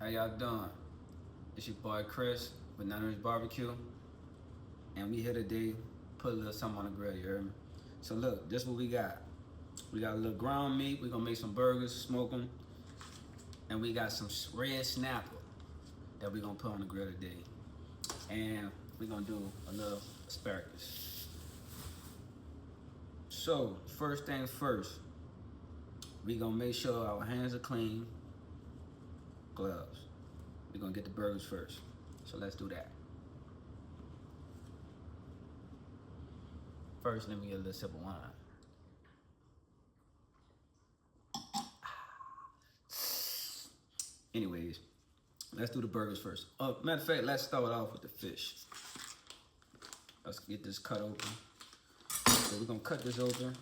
How y'all doing? It's your boy Chris with Nunnery BBQ, and we here today put a little something on the grill. You heard me? So look, this is what we got. We got a little ground meat. We're gonna make some burgers, smoke them, and we got some red snapper that we're gonna put on the grill today. And we're gonna do a little asparagus. So first things first, we gonna make sure our hands are clean, gloves. We're gonna get the burgers first. So let's do that. First, let me get a little sip of wine. Anyways, let's do the burgers first. Matter of fact, let's start off with the fish. Let's get this cut open. So we're gonna cut this open,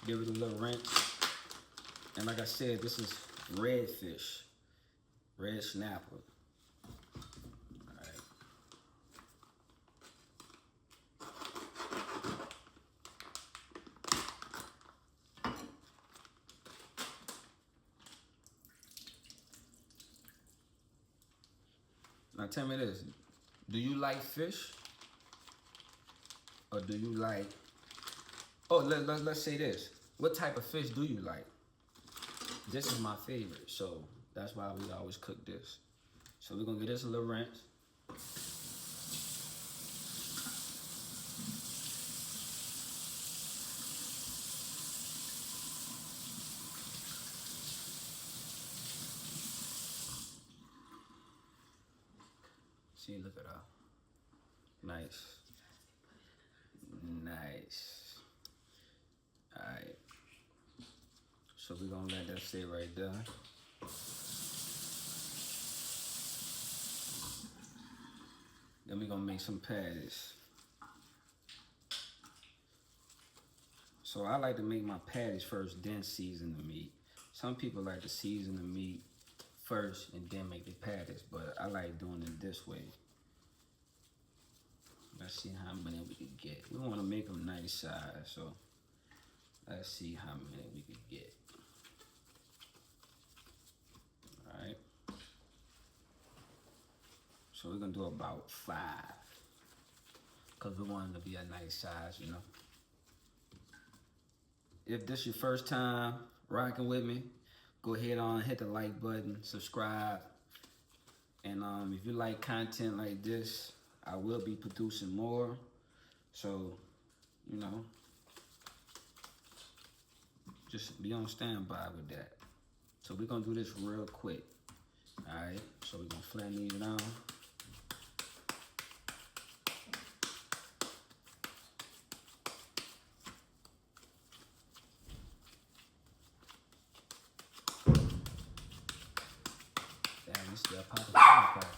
give it a little rinse. And like I said, this is red fish, red snapper. All right. Now tell me this, do you like fish? Or do you like, let's say this. What type of fish do you like? This is my favorite, so that's why we always cook this. So we're gonna get this a little rinse. See, look at that. Nice. Nice. All right. So we're gonna let that stay right there. Then we're gonna make some patties. So I like to make my patties first, then season the meat. Some people like to season the meat first and then make the patties, but I like doing it this way. Let's see how many we can get. We want to make them nice size, so let's see how many we can get. All right. So we're gonna do about 5, cause we want them to be a nice size, you know. If this your first time rocking with me, go ahead on, hit the like button, subscribe, and if you like content like this, I will be producing more. So, you know, just be on standby with that. So we're gonna do this real quick. All right, so we're gonna flatten these down. Damn, this still popping firecrackers.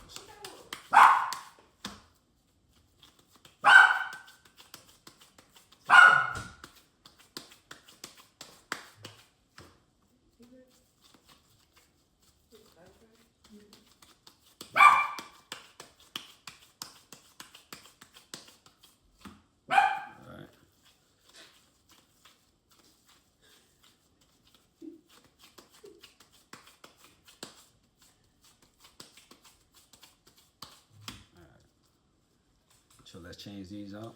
So let's change these up.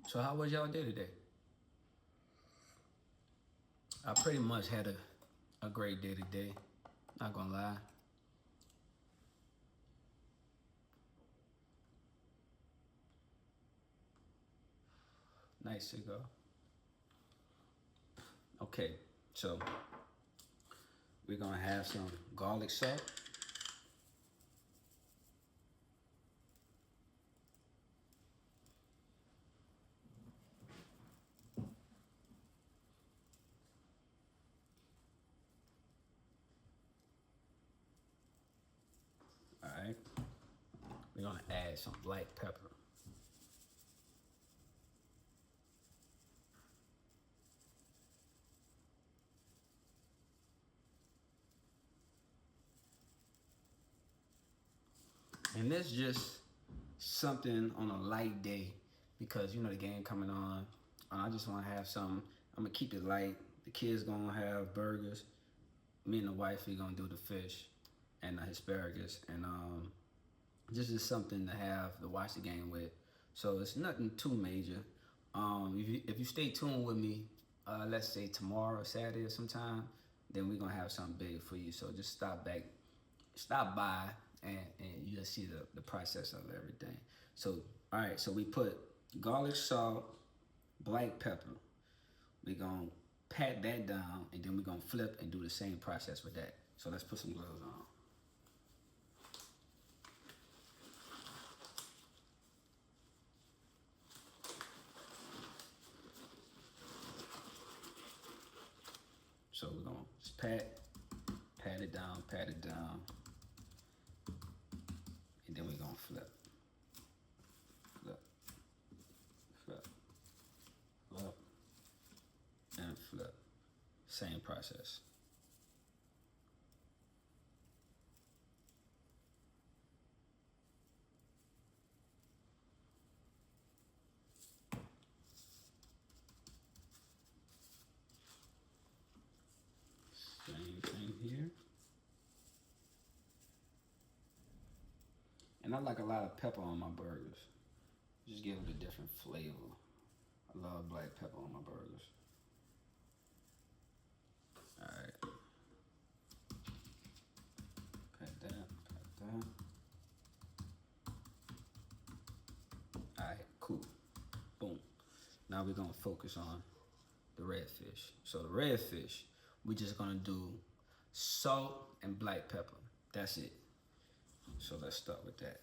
So how was y'all day today? I pretty much had a great day today, not gonna lie. Nice cigar. Okay, so we're gonna have some garlic salt. All right, we're gonna add some black pepper. And this just something on a light day because you know the game coming on. I just want to have something. I'm gonna keep it light. The kids gonna have burgers. Me and the wife we gonna do the fish and the asparagus, and this is something to have to watch the game with. So it's nothing too major. If you stay tuned with me, let's say tomorrow or Saturday or sometime, then we're gonna have something big for you. So just stop by, and you'll see the process of everything. So all right, so we put garlic, salt, black pepper. We're gonna pat that down, and then we're gonna flip and do the same process with that. So let's put some gloves on. So we're gonna just pat it down, and then we're gonna flip, and flip. Same process. Same thing here. And I like a lot of pepper on my burgers. Just give it a different flavor. I love black pepper on my burgers. All right. Pat that. All right, cool. Boom. Now we're gonna focus on the red fish. So the red fish, we're just gonna do salt and black pepper. That's it. So let's start with that.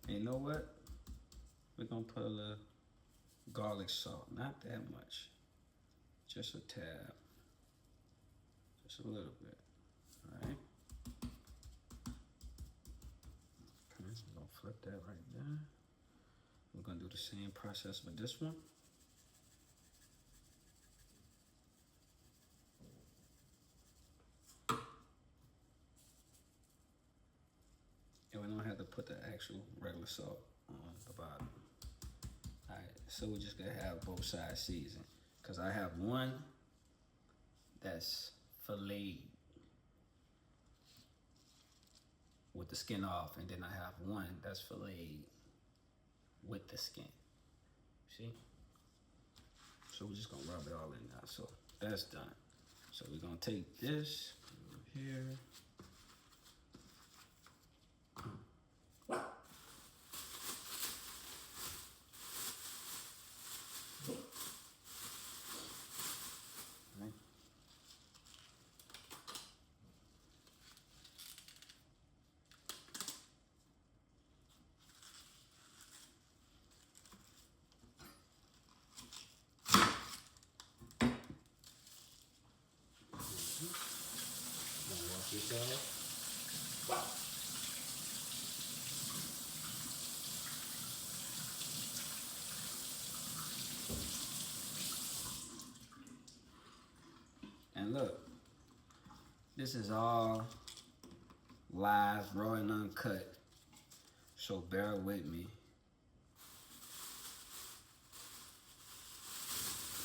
And you know what? We're gonna put a little garlic salt, not that much, just a tad, just a little bit, all right? Okay, we're gonna flip that right there. We're gonna do the same process with this one. And we don't have to put the actual regular salt on the bottom. All right, so we're just gonna have both sides seasoned. Cause I have one that's filleted with the skin off, and then I have one that's filleted with the skin. See? So we're just gonna rub it all in now. So that's done. So we're gonna take this here. Right. Wash this off. And look, this is all live, raw and uncut. So bear with me.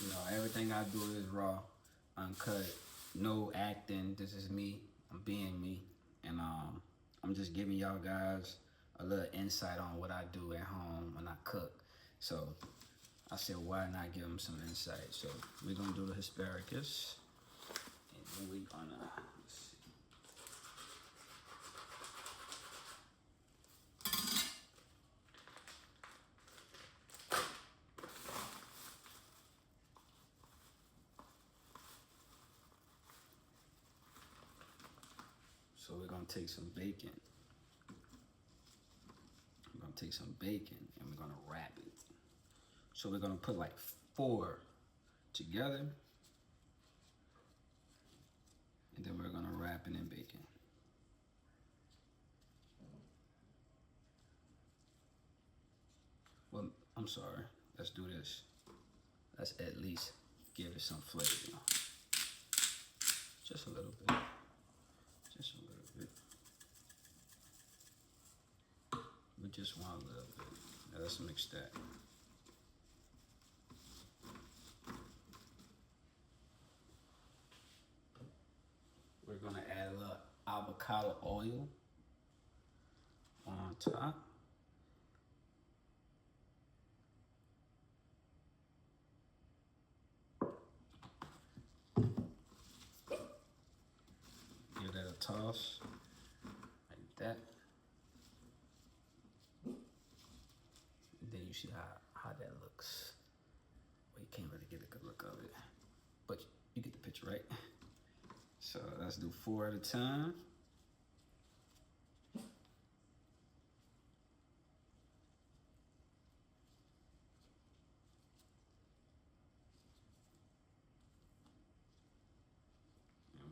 You know, everything I do is raw, uncut, no acting. This is me. I'm being me. And I'm just giving y'all guys a little insight on what I do at home when I cook. So I said, why not give them some insight? So we're gonna do the asparagus. And then we're gonna, let's see. So we're gonna take some bacon. We're gonna take some bacon and we're gonna wrap it. So we're gonna put like 4 together. And then we're gonna wrap it in bacon. Well, I'm sorry, let's do this. Let's at least give it some flavor. Just a little bit. Just a little bit. We just want a little bit. Now let's mix that. We're gonna add a little avocado oil on top. Give that a toss, like that. And then you see how that looks. Well, you can't really get a good look of it, but you get the picture, right? So let's do 4 at a time. And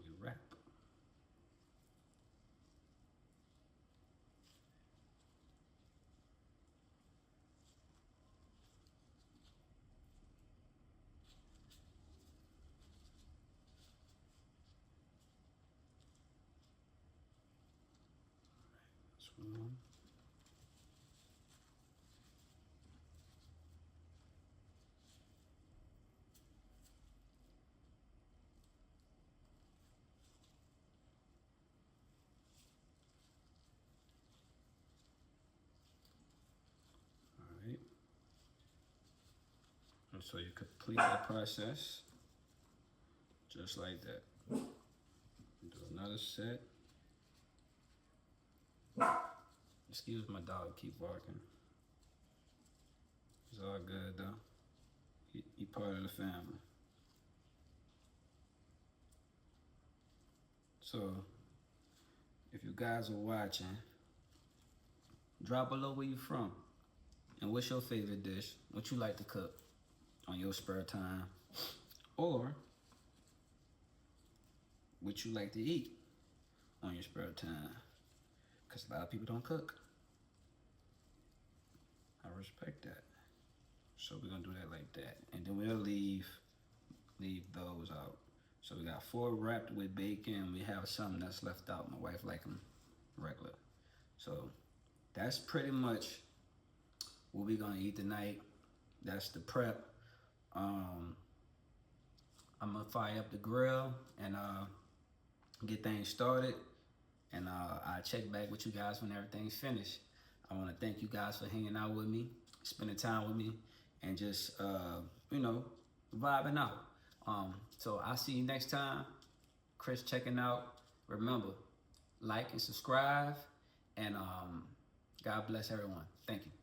we wrap. This one. All right. And so you complete the process just like that. Do another set. Excuse my dog, keep barking. It's all good though. He part of the family. So, if you guys are watching, drop below where you from. And what's your favorite dish? What you like to cook on your spare time? Or what you like to eat on your spare time? Because a lot of people don't cook. I respect that. So we're gonna do that like that. And then we'll leave those out. So we got 4 wrapped with bacon. We have something that's left out. My wife like them regular. So that's pretty much what we're gonna eat tonight. That's the prep. I'm gonna fire up the grill and get things started. And I'll check back with you guys when everything's finished. I wanna thank you guys for hanging out with me, spending time with me, and just, you know, vibing out. So I'll see you next time. Chris checking out. Remember, like and subscribe, and God bless everyone. Thank you.